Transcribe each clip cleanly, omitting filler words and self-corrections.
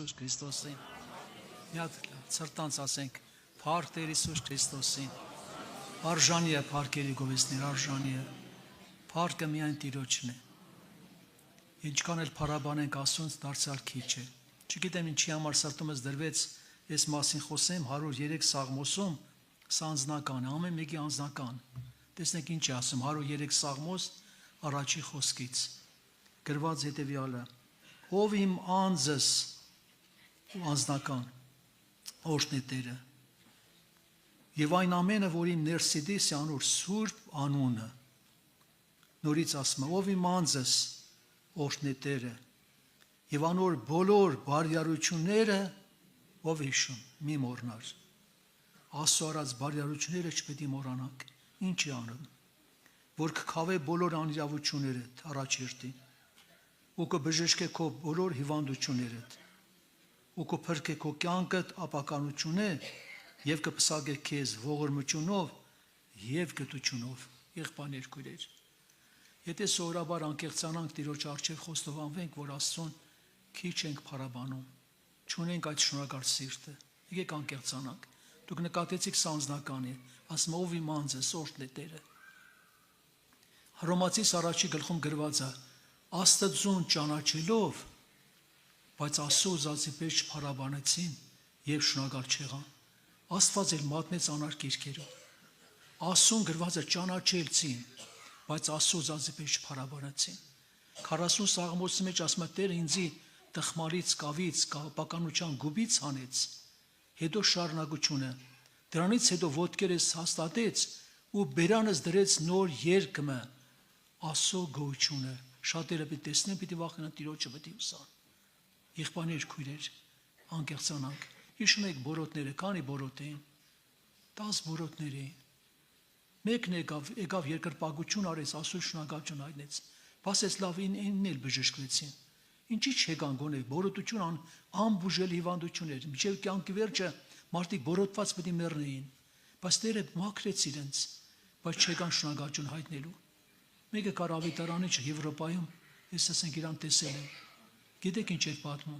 Հիսուս Քրիստոսին։ Միատ ցրտանց ասենք, փառք Տեր Հիսուս Քրիստոսին։ Արժանի է փառքերի գովեստներ, արժանի է։ Փառքը միայն Տիրոջն է։ Ինչքան էլ փառաբանենք Աստծուն, դարձյալ քիչ է։ Չգիտեմ ինչի համար սրտումս դրվեց այս մասին խոսեմ 103 Սաղմոսում, սա անձնական է, ամեն մեկի անձնական։ Տեսնենք ինչ է ասում 103 Սաղմոս առաջի խոսքից։ Գրված հետևյալը. Ով իմ անձս ու անձնական օրհն է Տերը։ Եվ այն ամենը, որ իմ ներսիդիս է անոր սուրբ անունը։ Նորից ասում է, ով իմ անձս օրհն է Տերը։ Եվ անոր բոլոր բարյարությունները ով հիշում, մի մոռնար։ Աստծո արած բարյարությունները չպետք է մոռանանք։ Ինչ է անում, որ կքավե բոլոր անիրավություններդ առաջ երթին, ու կբժշկե քո բոլոր հիվանդություններդ, ու կփրկե քո կյանքդ ապականությունը եւ կփսակե քեզ ողորմությունով եւ գտությունով։ Եղբայրներ, քույրեր, եթե սովորաբար անկեղծանանք Տիրոջ առջև խոստովանվենք, որ Աստծուն քիչ ենք փառաբանում, չունենք այդ շնորհակալ սիրտը, եկեք անկեղծանանք։ Դուք նկատեցիք սա անձնական է, ասում ով իմ անձս օրհն է Տերը։ Հռոմացիս առաջի գլխում գրված է. Աստծուն ճանաչելով, բայց Աստծո ուզածի պես չփառաբանեցին եւ շնորհակալ չեղան։ Աստված էլ մատնեց անար կիրքերով։ Աստծուն գրված է ճանաչելցին, բայց Աստծո ուզածի պես չփառաբանեցին։ 40 Սաղմոսի մեջ ասում է Տերը ինձի տխմարից, կավից, ապականության գուբից հանեց, հետո շարունակությունը, դրանից հետո ոտքերս հաստատեց ու բերանս դրեց նոր երկմը, Աստծո գոհությունը։ Շատերը պիտի տեսնեն, պիտի վախենան, Տիրոջը պիտի ուսան։ Եղբայրներ, քույրեր, անկեղծանանք։ Հիշում եք բորոտները, քանի բորոտ էին։ 10 բորոտներ էին։ Մեկն եկավ երկրպագություն արեց, Աստծո շնորհակալություն հայտնեց։ Բասես լավ ինքն էլ բժշկվեցին։ Ինչի՞ չեկան գոնե բորոտություն անբուժել հիվանդություններ, մինչև կյանքի վերջը մարդիկ բորոտված պետք է մեռնեին, բայց Տերը մաքրեց իրենց, բայց չեկան շնորհակալություն հայտնելու։ Մեկը կար ավետարանի Եվրոպայում, ես ասենք իրան տեսել եմ։ Գիտեք ինչ էր պատմում։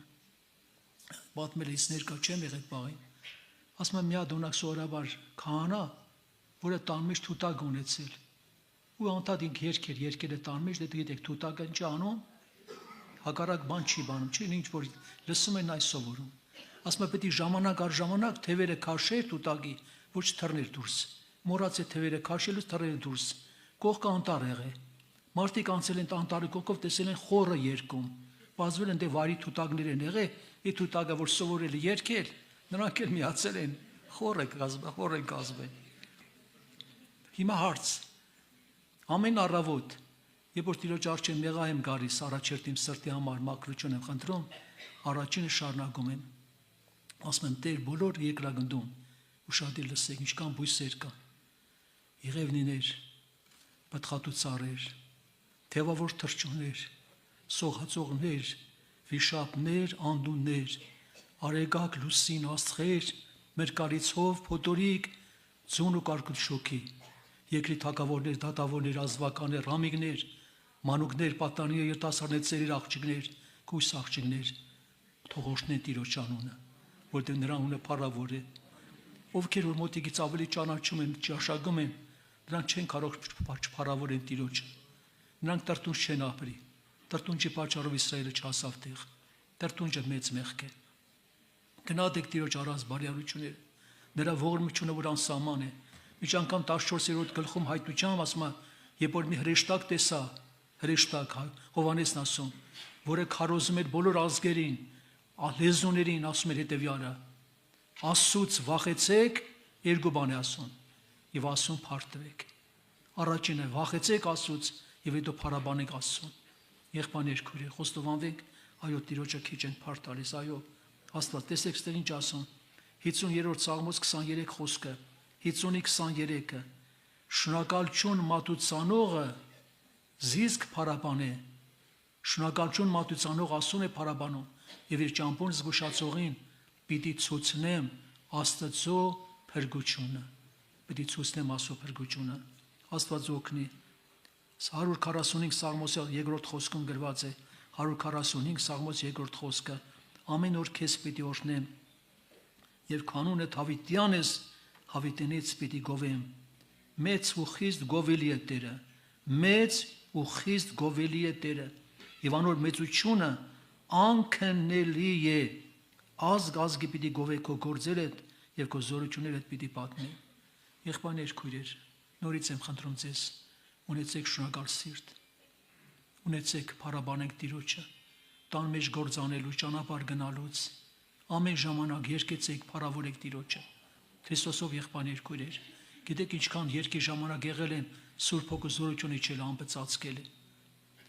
Պատմել ես ներկա չեմ եղել բաղին։ Ասում եմ մի հատ ունակ սովորաբար քահանա, որը տան մեջ թութակ ունեցել։ Ու անդադին երկերը տան մեջ, դե գիտեք թութակը ինչ անում, հակառակ բան չի բանում, չի ինչ որ լսում են այս սովորում։ Ասում է պետք է ժամանակ առ ժամանակ թևերը քաշեր թութակի, ոչ թռներ դուրս։ Մոռաց է թևերը քաշելուց թռել դուրս։ Կողքը անտառ եղե։ Մարդիկ անցել են անտառի կողքով, տեսել են խորը երկում։ Բազվել են դե վարի թութակներ են եղել, ի թութակը որ սովորել է երկել, նրանք էլ միացել են խորը կազմել։ Հիմա հարց։ Ամեն առավոտ, երբ որ Տիրոջ առջև մեղա եմ գալիս, առաջերտ իմ սրտի համար մաքրություն եմ խնդրում, առաջինը շարունակում եմ։ Ասում եմ Տեր բոլոր երկրագնդում, ուշադիր լսեք, ինչքան բույսեր կան։ Եղևնիներ, պտղատու ծառեր, թևավոր թռչուններ, սողացողներ, վիշապներ, անդուններ, արեգակ լուսին աստղեր, մերկալիցով, փոթորիկ, ձուն ու կարկուտ շոքի, երկրի թագավորներ, դատավորներ, ազվականներ, ռամիկներ, մանուկներ, պատանի երիտասարդներ, ծերեր աղջիկներ, կույս աղջիկներ, թող օրհնեն Տիրոջ անունը, որտեղ նրա անունը փառավոր է։ Ովքեր որ մոտիկից ավելի ճանաչում են, ճաշակում են, նրանք չեն կարող չփառավորեն Տիրոջը։ Նրանք տրտունջ չեն ապրի։ Տրտունջի պատճառով Իսրայելը չհասավ տեղ։ Տրտունջը մեծ մեղք է։ Գնահատեք Տիրոջ առած բարյարությունները։ Նրա ողորմությունը որ անսահման է։ Մի անգամ 14-րդ գլխում հայտնությամբ ասում է, երբ որ մի հրեշտակ տեսա, հրեշտակ Հովհաննեսն ասում, որը քարոզում էր բոլոր ազգերին, լեզուներին, ասում էր հետևյալը. Աստծուց վախեցեք, երկու բան է ասում, եւ Աստծուն փառտվեք։ Առաջինը վախեցեք Աստծուց եւ հետո փառաբանեք Աստծուն։ Եղբայրներ, քույրեր, խոստովանվենք, այո, Տիրոջը քիչ են փառ տալիս, այո, Աստված, տեսեք ստեղ ինչ ասում։ 50-րդ Սաղմոս 23 խոսքը, 50-ի 23-ը։ Շնորհակալություն մատուցանողը զիսկ փառաբանե։ Շնորհակալություն մատուցանող Աստծուն է փառաբանում եւ իր ճամփուն զգուշացողին պիտի ցուցնեմ Աստծո փրկությունը։ Պիտի ցուցնեմ Աստծո փրկությունը։ Աստված օգնի։ 145 Սաղմոսի 2-րդ խոսքում գրված է 145 Սաղմոս 2-րդ խոսքը ամեն օր քեզ պիտի օրհնեմ, եւ կանոնը հավիտյան ես, հավիտենից պիտի գովեմ։ Մեծ ու խիստ գովելի է Տերը, մեծ ու խիստ գովելի է Տերը, եւ անոր մեծությունը անքննելի է։ Ազգ ազգի պիտի գովե քո գործերդ եւ քո զորություններդ պիտի պատմի։ Եղբայրներ, քույրեր, նորից եմ խնդրում ձեզ, ունեցեք շնորհակալ սիրտ, ունեցեք փառաբանենք Տիրոջը, տան մեջ գործանելու, ճանապարհ գնալուց, ամեն ժամանակ երկեցեք, փառավորեք Տիրոջը։ Քրիստոսով եղբայրներ, քույրեր, գիտեք ինչքան երկի ժամանակ եղել են Սուրբ Հոգու զորությունը իջել անբծածկել է։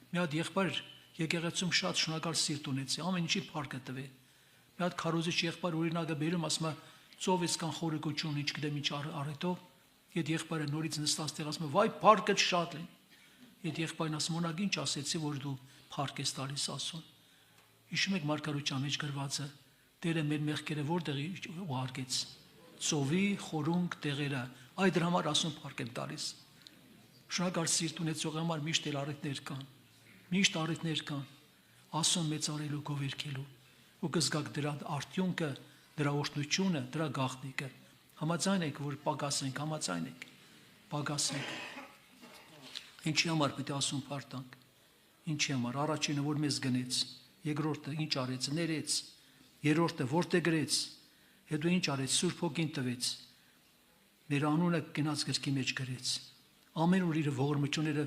Մի հատ եղբայր եկեղեցում շատ շնորհակալ սիրտ ունեցի, ամեն ինչի փառքը տվե։ Մի հատ քարոզիչ եղբայր օրինակը բերում, ասում է ծովից կան խորիկություն, ինչ գիտեմ ինչ արետով, այդ եղբայրը նորից նստած տեղ ասում է, վայ փառքը շատ է։ Այդ եղբայրն ասում ունակ ինչ ասեցի, որ դու փառք ես տալիս ասում։ Հիշում եք Մարգարոջան մեջ գրվածը, Տերը մեր մեղքերը որտեղ ուղարկեց։ Ծովի խորունկ տեղերը, այդ դրա համար ասում փառք եմ տալիս։ Շնորհակալ սիրտ ունեցողի համար միշտ էլ առիթներ կան։ Միշտ առիթներ կան։ Ասում մեծարելու, գովերքելու։ Ու կզգաք դրա արդյունքը, դրա օրհնությունը, դրա գաղտնիքը։ Համաձայն եք, որ պակասենք, համաձայն եք, պակասենք։ Ինչի համար պետք է ասում փառտանք։ Ինչի համար առաջինը որ մեզ գնեց, երկրորդը ինչ արեց, ներեց, երրորդը որտե գրեց, հետո ինչ արեց, Սուրբ Հոգին տվեց։ Մեր անունը գնաց գրքի մեջ գրեց։ Ամեն օր իր ողորմությունները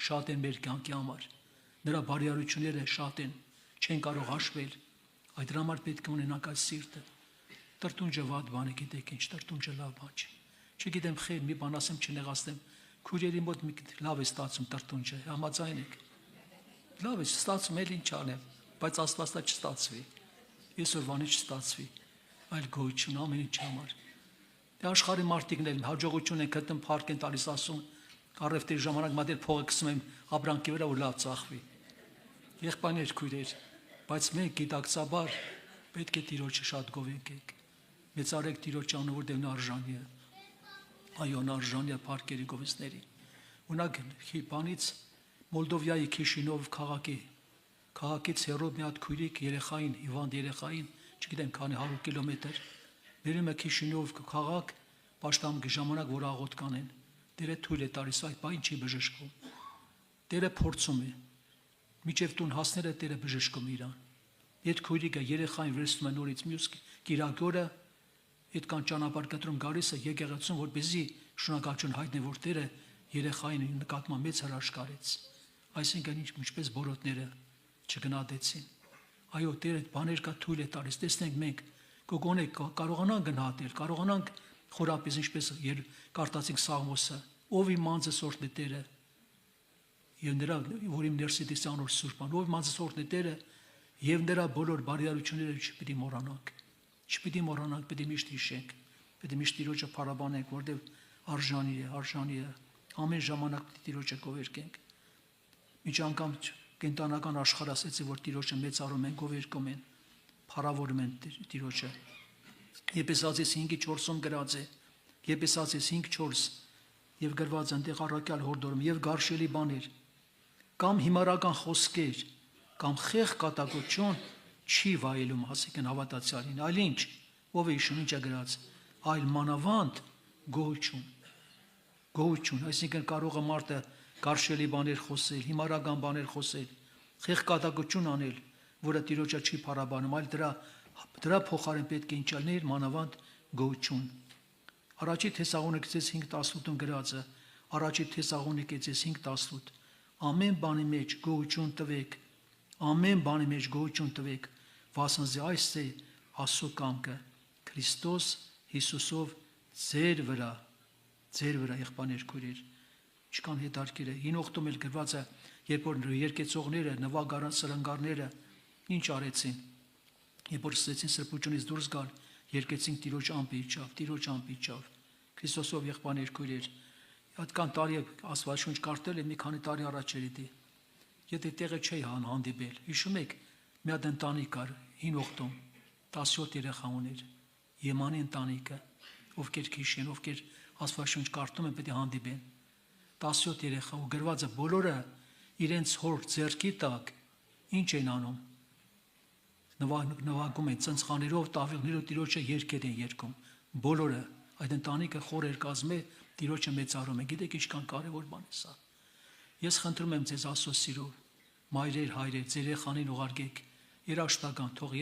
շատ են մեր կյանքի համար։ Նրա բարիարությունները շատ են, չեն կարող հաշվել։ Այդ համար պետք է ունենանք այս սիրտը։ Տրտունջը վատ բան է, գիտեք ինչ, տրտունջը լավ բան չէ։ Չգիտեմ, խեր մի բան ասեմ, չնեղացնեմ։ Քույրերի մոտ լավ է ստացում տրտունջը, համաձայն եք։ Լավ է ստացում, էլ ինչ անեմ, բայց Աստվածը չստացվի։ Այսօրվանից չստացվի, այլ գոյություն ամեն ինչ համար։ Դե աշխարհի մարդիկն էլ հաջողություն են գտնում, փառք են տալիս, ասում, առևտրի ժամանակ մատել փողը գցում եմ ապրանքի վրա ու լավ ծախվի։ Եղբայրներ, քույրեր, բայց մենք գիտակցաբար պետք է Տիրոջը շատ գովենք։ Մեծարեք Տիրոջ անունը, որտեղ նա արժանի է։ Այո, նա արժանի է փառքերի գովեսների։ Ունակ բանից Մոլդովայի Քիշինով քաղաքից հեռու մի հատ քույրիկ երեխային, հիվանդ երեխային, չգիտեմ քանի 100 կիլոմետր, բերում է Քիշինով քաղաք, պաշտամունքի ժամանակ որ աղոտ կանեն։ Տերը թույլ է տալիս, այդ բան չի բժշկվում։ Տերը փորձում է։ Միջև տուն հասները Տերը բժշկում իրան։ Այդ քույրիկը երեխային վերցնում է նորից մյուս կիրակորը, այդքան ճանապարհ կտրում գալիս է եկեղեցում, որպեսզի շնորհակալություն հայտնի, որ Տերը երեխային նկատմամբ մեծ հրաշք արեց։ Այսինքն ինչպես բորոտները չգնահատեցին։ Այո, Տերը բաներ կա թույլ է տալիս, տեսնենք մենք կգոնե կարողանանք գնահատել, կարողանանք խորապես ինչպես կարտացինք Սաղմոսը, ով իմ անձս օրհնի Տերը, եւ նրա որ իմ ներսից անոր սուրբան, ով իմ անձս օրհնի Տերը, եւ նրա բոլոր բարիարությունները չպիտի մոռանանք, պետք է միշտ հիշենք, պետք է միշտ Տիրոջը փառաբանենք, որտեղ արժանի է, ամեն ժամանակ պետք է Տիրոջը գովերքենք։ Միջ անգամ կենտանական աշխարհ ասեցի, որ Տիրոջը մեծարում են, գովերքում են, փառավորում են Տիրոջը։ Եփեսացիս 5:4-ում գրած է, Եփեսացիս 5:4 եւ գրված այնտեղ առաքյալ հորդորում եւ գարշելի բաներ կամ հիմարական խոսքեր կամ խեղ կատակություն չի վայելում հասիկն հավատացյալին, այլ ինչ, ով է իշում ինչ է գրած, այլ մանավանդ գոհություն, այսինքն կարող է մարդը գարշելի բաներ խոսել, հիմարական բաներ խոսել, խեղ կատակություն անել, որը Տիրոջը չի փառաբանում, այլ դրա փոխարեն պետք է ինչ լիներ մանավանդ գոհություն։ Առաջի Թեսաղոնիկեցիս 5:18-ում գրածը, առաջի Թեսաղոնիկեցիս 5:18 ամեն բանի մեջ գոհություն տվեք, ամեն բանի մեջ գոհություն տվեք, վասնզի այս է Աստծո կամքը Քրիստոս Հիսուսով ձեր վրա եղբայրներ քույրեր, ինչքան հետարքիր է։ Հին Օգտում էլ գրված է, երբ որ երկեցողները, նվագարան սրընգարները ինչ արեցին, երբ որ սկսեցին սրբությունից դուրս գալ, երկեցին Տիրոջ ամպիճավ, Քրիստոսով եղբայրներ քույրեր, այդքան տարի Աստվածաշունչ կարդել եմ, մի քանի տարի առաջ էր դի։ Եթե տեղը չէի հանդիպել, հիշում եք, մի հատ ընտանիք կար Հին Օգտում, 17 երեխա ուներ, Եմանի ընտանիքը, ովքեր քիշեն, ովքեր Աստվածաշունչ կարդում են, պետք է հանդիպեն։ 17 երեխա ու գրվածը բոլորը իրենց հոր ձեռքի տակ ինչ են անում։ նվագում են ծնցղաներով, տավիղներով Տիրոջը երգեր են երգում։ Բոլորը այդ ընտանիքը խորեր կազմե Տիրոջը մեծարում են։ Գիտեք ինչքան կարևոր բան է սա։ Ես խնդրում եմ ձեզ Աստծո սիրով, մայրեր, հայրեր, ձեր երեխաներին ուղարկեք երաշտական, թող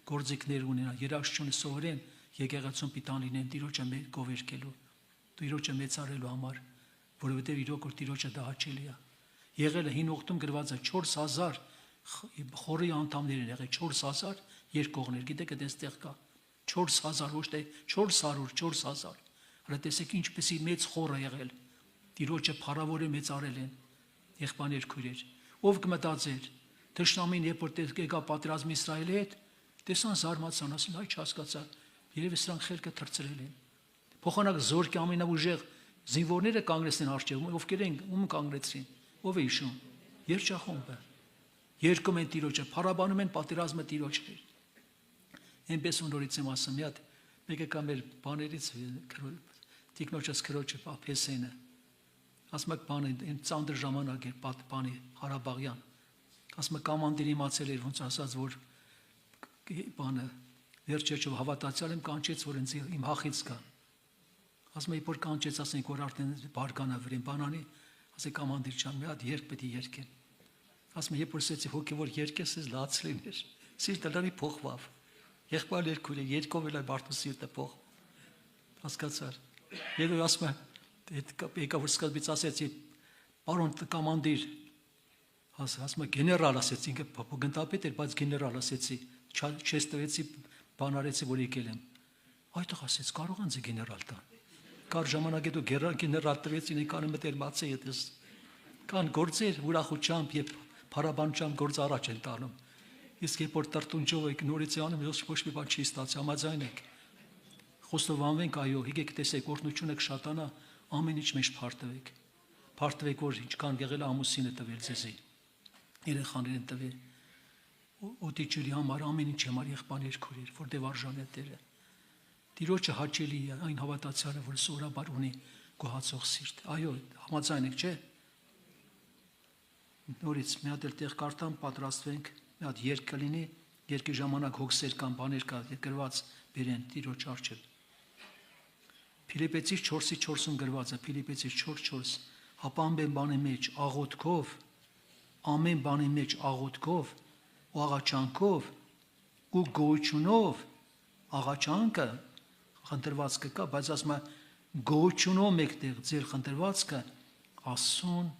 գործիքներ ունենան, երաշտությունը սովորեն, եկեղեցում պիտան լինեն Տիրոջը գովերգելու, Տիրոջը մեծարելու համար, որովհետև իրոք որ Տիրոջը դա հաճելի է։ Եղել է հին ուխտում գրված է 4000 խորի անդամներ են եղել, 4000 երկողներ, գիտեք այդտեղ կա 4000, ոչ թե 400, 4000։ Հələ տեսեք ինչպեսի մեծ խոր է եղել։ Տիրոջը փառավոր է մեծարել են եղբայրներ քույրեր։ Ով կմտածեր, թշնամին երբ որ եկա պատերազմի Իսրայելի հետ, տեսան զարմացան, ասին այ չհասկացա, երևի սրանք խելքը թրծրել են։ Փոխանակ զորքի ամենաուժեղ զինվորները կանգնեցին արջև, ովքեր են ում կանգնեցին, ով է հիշում, երջախումբը։ Երկում են Տիրոջը, փառաբանում են պատերազմը Տիրոջը։ Այնպես ու նորից եմ ասում, մի հատ մեկը կա մեր բաներից տիկնոջս քրոջը Փեսենը։ Ասում եք բանը այն ծանր ժամանակ է բանի Ղարաբաղյան։ Ասում եք կոմանդիրը իմացել էր ոնց ասած որ բանը վերջեջով հավատացյալ եմ կանչեց որ ինձ իմ հախից կա։ Ասում եք որ կանչեց ասենք որ արդեն բարկանա վրին բանանի, ասեք կոմանդիր ջան մի հատ երգ պետք է երգեն։ Ասում եք երբ որ ասեցի հոգևոր երգես ես լաց լիներ։ Սիրտը լրի փոխվավ։ Եղբայրներ քույրը երկով էլ բարդու սիրտը փոխ։ Հասկացար։ Եվ ասում եկա որ սկզբից ասեցի պարոն կոմանդիր ասում եք գեներալ ասեցի ինքը փոխգնդապետ էր բայց գեներալ ասեցի չես տվեցի բան արեցի որ եկել եմ այդտեղ ասեց կարող անձի գեներալ տան կար ժամանակ հետո գեներալ տվեցին եկան մտել մացե հետս կան գործեր ուրախությամբ եւ փառաբանությամբ գործ առաջ են տանում իսկ երբ որ տրտունջով եք նորից անում ոչ մի բան չի ստացի համաձայն եք խոստովանվենք այո եկեք տեսեք օրհնությունը կշատանա ամեն ինչ մեջ փարթվեք որ ինչքան եղել ամուսինը տվել ձեզի երեխաներին տվել օտիչերի համար ամեն ինչ համար եղբայրներ քույրեր որտեղ արժան է Տերը Տիրոջը հաճելի է այն հավատացյալը որ սովորաբար ունի գոհացող սիրտ այո համաձայն եք չէ նորից մի հատ էլ տեղ կարդամ պատրաստվենք մի հատ երգ կլինի երկի ժամանակ հոգսեր կամ բաներ կա գրված բերեն Տիրոջ առջև Փիլիպպեցիս 4:4-ում գրված է Փիլիպպեցիս 4:4 Հապա ամեն բանի մեջ աղոթքով ամեն բանի մեջ աղոթքով ու աղաչանքով ու գոհությունով աղաչանքը խնդրվածքը կա բայց ասում է գոհությունով մեկտեղ ձեր խնդրվածքը Աստծուն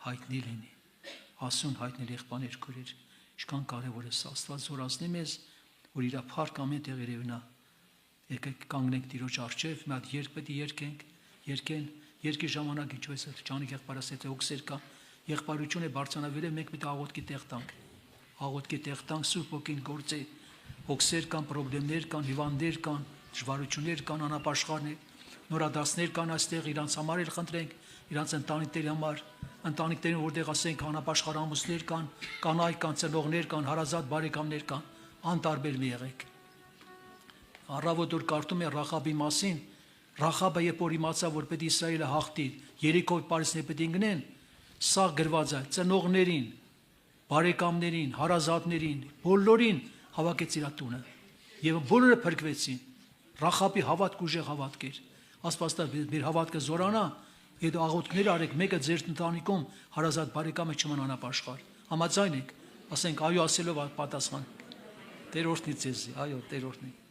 հայտնի լինի Աստծուն հայտնի եղբայրներ քույրեր ինչքան կարևոր է սա Աստված զորացնի մեզ որ իր փառք ամեն տեղ երևնա եկեք կանգնենք Տիրոջ առջև մի հատ երգ պետք է երգեն երկի ժամանակ ինչպես է ջանի եղբայրասետ հոգսեր կա եղբայրություն է բարձրանալու մենք պետք է աղոթքի տեղ տանք Սուրբ ոգին գործի հոգսեր կան խնդիրներ կան հիվանդներ կան դժվարություններ կան անապաշխարներ նորադասներ կան այստեղ իրանց համար էլ խնդրենք իրանց ընտանիքների համար ընտանիքներին որտեղ ասենք անապաշխար ամուսներ կան կանայք կան ծնողներ կան հարազատ բարեկամներ կան անտարբեր մի եղեք Առավոտ որ կարդում է Ռախաբի մասին, Ռախաբը երբ որ իմացավ, որ պետք է Իսրայելը հաղթի, Երիքո պարիսներ պետք է գնեն, սա գրված է ծնողներին, բարեկամներին, հարազատներին, բոլորին հավաքեց իր տունը։ Եվ բոլորը փրկվեցին։ Ռախաբի հավատք ուժեղ հավատք էր։ Աստվածը մեր հավատքը զորանա, եթե աղոթքներ արեք, մեկը ձեր ընտանիքում հարազատ բարեկամը չմնա անապաշխար։ Համաձայն եք, ասենք այո ասելով պատասխան։ Տեր օրհնի ձեզ, այո, Տեր օրհնի։